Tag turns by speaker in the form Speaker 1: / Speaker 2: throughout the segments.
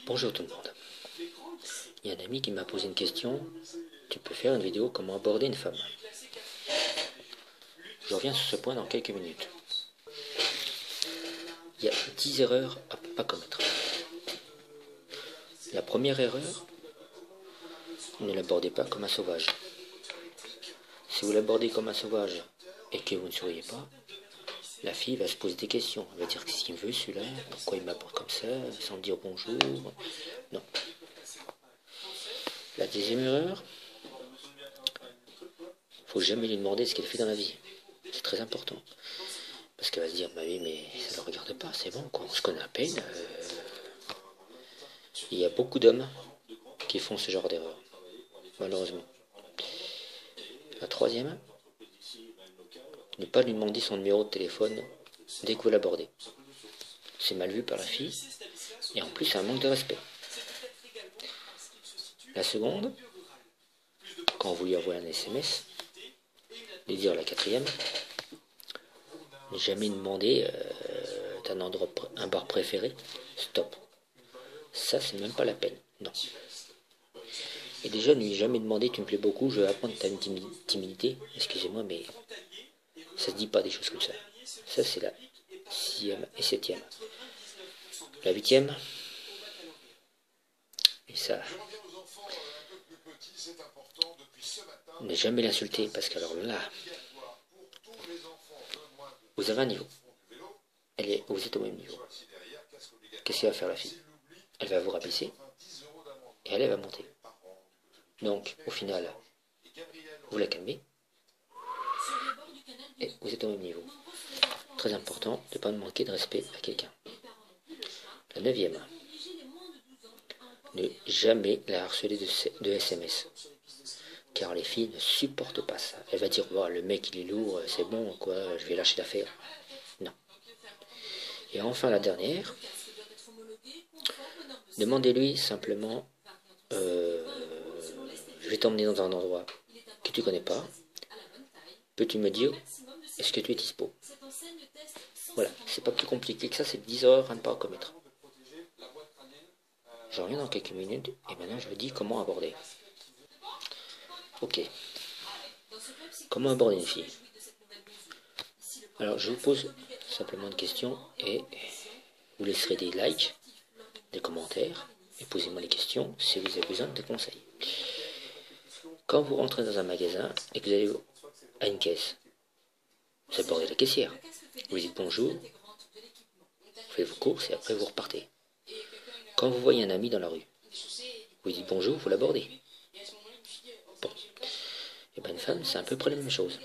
Speaker 1: Bonjour tout le monde. Il y a un ami qui m'a posé une question. Tu peux faire une vidéo comment aborder une femme. Je reviens sur ce point dans quelques minutes. Il y a 10 erreurs à ne pas commettre. La première erreur, ne l'abordez pas comme un sauvage. Si vous l'abordez comme un sauvage et que vous ne souriez pas, la fille va se poser des questions. Elle va dire qu'est-ce qu'il me veut celui-là, pourquoi il m'aborde comme ça, sans me dire bonjour. Non. La deuxième erreur, faut jamais lui demander ce qu'elle fait dans la vie. C'est très important. Parce qu'elle va se dire, bah oui, mais ça ne le regarde pas, c'est bon, quoi. On se connaît à peine. Il y a beaucoup d'hommes qui font ce genre d'erreur, malheureusement. La troisième, ne pas lui demander son numéro de téléphone dès que vous l'abordez. C'est mal vu par la fille, et en plus, c'est un manque de respect. La seconde, quand vous lui envoyez un SMS, de dire la quatrième, ne jamais demander t'as un bar préféré, stop. Ça, c'est même pas la peine, non. Et déjà, ne lui jamais demander tu me plais beaucoup, je veux apprendre ta timidité. Excusez-moi, mais ça se dit pas des choses comme ça. Ça, c'est la 6e et 7e. La 8e, et ça, ne jamais l'insulter, parce qu'alors là, vous avez un niveau. Vous êtes au même niveau. Qu'est-ce qu'elle va faire la fille? Elle va vous rabaisser, et elle va monter. Donc, au final, vous la calmez, et vous êtes au même niveau. Très important de ne pas manquer de respect à quelqu'un. La 9e, ne jamais la harceler de SMS. Car les filles ne supportent pas ça. Elle va dire, oh, le mec il est lourd, c'est bon, quoi, je vais lâcher l'affaire. Non. Et enfin la dernière, demandez-lui simplement, je vais t'emmener dans un endroit que tu connais pas. Peux-tu me dire, est-ce que tu es dispo? Voilà, c'est pas plus compliqué que ça, c'est 10 erreurs à ne pas commettre. Je reviens dans quelques minutes et maintenant je vous dis comment aborder. Ok. Comment aborder une fille? Alors je vous pose simplement une question et vous laisserez des likes, des commentaires et posez-moi les questions si vous avez besoin de conseils. Quand vous rentrez dans un magasin et que vous allez à une caisse, vous abordez la caissière. Vous dites bonjour, vous faites vos courses et après vous repartez. Quand vous voyez un ami dans la rue, vous dites bonjour, vous l'abordez. Bon. Et bien une femme, c'est à peu près la même chose.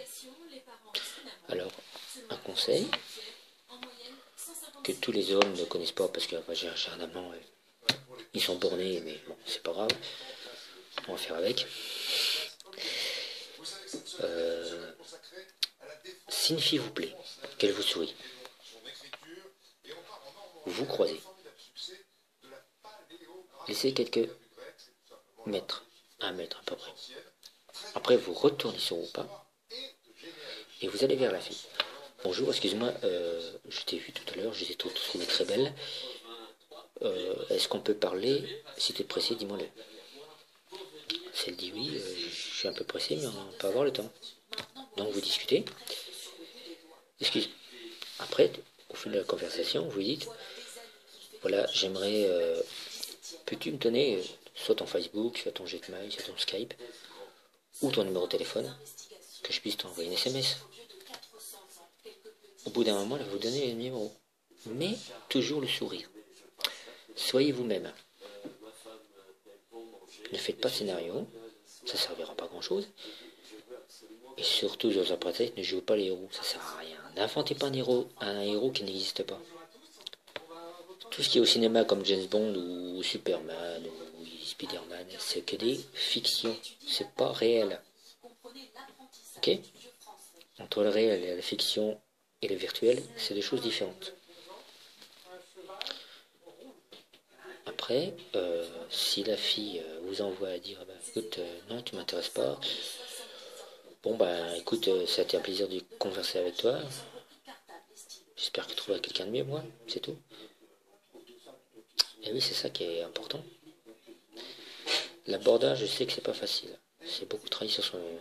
Speaker 1: Alors, un conseil que tous les hommes ne connaissent pas parce que j'ai un amant, ils sont bornés, mais bon, c'est pas grave, on va faire avec. Si une fille vous plaît, qu'elle vous sourit, vous vous croisez, laissez quelques mètres, 1 mètre à peu près. Après, vous retournez sur vos pas et vous allez vers la fille. Bonjour, excuse-moi, je t'ai vu tout à l'heure, je t'ai trouvé très belle. Est-ce qu'on peut parler? Si tu es pressé, dis-moi-le. Si elle dit oui, je suis un peu pressé, mais on peut avoir le temps. Donc vous discutez. Excuse. Après, au fil de la conversation, vous dites, voilà, j'aimerais, peux-tu me donner soit ton Facebook, soit ton Gmail, soit ton Skype, ou ton numéro de téléphone, que je puisse t'envoyer une SMS. Au bout d'un moment, elle va vous donner le numéro. Mais toujours le sourire. Soyez vous-même. Ne faites pas de scénario, ça ne servira pas à grand chose. Et surtout, dans un prétexte, ne jouez pas les héros, ça ne sert à rien. N'inventez pas un héros qui n'existe pas. Tout ce qui est au cinéma comme James Bond ou Superman ou Spider-Man, c'est que des fictions, c'est pas réel. Ok? Entre le réel et la fiction et le virtuel, c'est des choses différentes. Après, si la fille vous envoie à dire bah, écoute, non, tu m'intéresses pas, bon bah écoute, ça a été un plaisir de converser avec toi. J'espère que tu trouveras quelqu'un de mieux, moi, c'est tout. Et oui, c'est ça qui est important. L'abordage, je sais que c'est pas facile. C'est beaucoup de travail sur soi-même.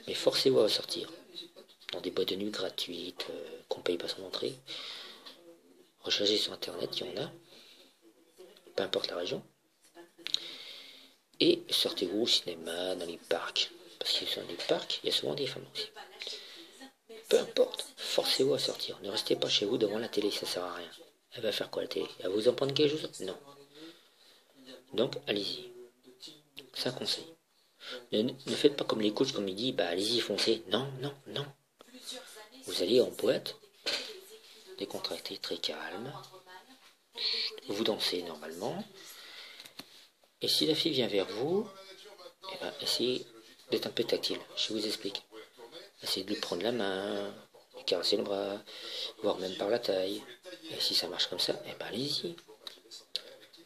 Speaker 1: Mais forcez-vous à sortir. Dans des boîtes de nuit gratuites, qu'on paye pas son entrée. Recherchez sur internet, il y en a. Peu importe la région. Et sortez-vous au cinéma, dans les parcs. Parce que dans les parcs, il y a souvent des femmes aussi. Peu importe, forcez-vous à sortir. Ne restez pas chez vous devant la télé, ça sert à rien. Elle va faire quoi la télé? Elle va vous en prendre quelque chose? Non. Donc, allez-y. C'est un conseil. Ne faites pas comme les coachs, comme ils disent, bah allez-y, foncez. Non, non, non. Vous allez en boîte, décontracté, très calme. Vous dansez normalement. Et si la fille vient vers vous, eh ben, essayez d'être un peu tactile. Je vous explique. Essayez de lui prendre la main, lui caresser le bras, voire même par la taille. Et si ça marche comme ça, eh ben allez-y.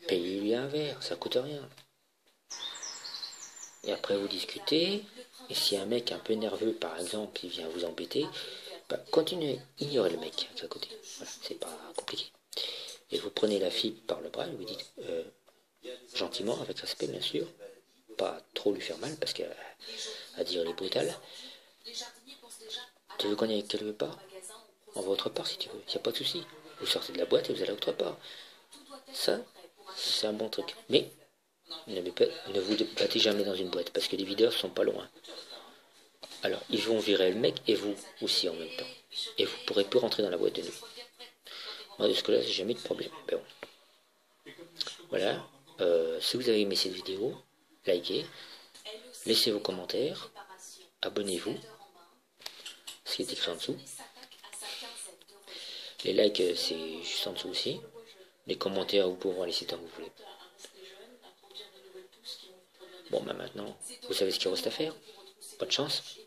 Speaker 1: Payez-lui un verre, ça coûte rien. Et après vous discutez. Et si un mec un peu nerveux, par exemple, il vient vous embêter, bah, continuez, ignorez le mec qui est à côté. Voilà, c'est pas compliqué. Et vous prenez la fille par le bras et vous dites gentiment, avec respect bien sûr, pas trop lui faire mal parce qu'à dire elle est brutale. Tu veux qu'on aille quelque part? On va autre part si tu veux, il n'y a pas de souci. Vous sortez de la boîte et vous allez autre part. Ça, c'est un bon truc. Mais ne vous battez jamais dans une boîte parce que les videurs sont pas loin. Alors, ils vont virer le mec et vous aussi en même temps. Et vous pourrez plus rentrer dans la boîte de nuit. Moi, de ce que là, j'ai jamais de problème. Ben bon. Voilà. Si vous avez aimé cette vidéo, likez, laissez vos commentaires, abonnez-vous, ce qui est écrit en dessous. Les likes, c'est juste en dessous aussi. Les commentaires, vous pouvez en laisser tant que vous voulez. Bon, ben maintenant, vous savez ce qu'il reste à faire. Bonne chance.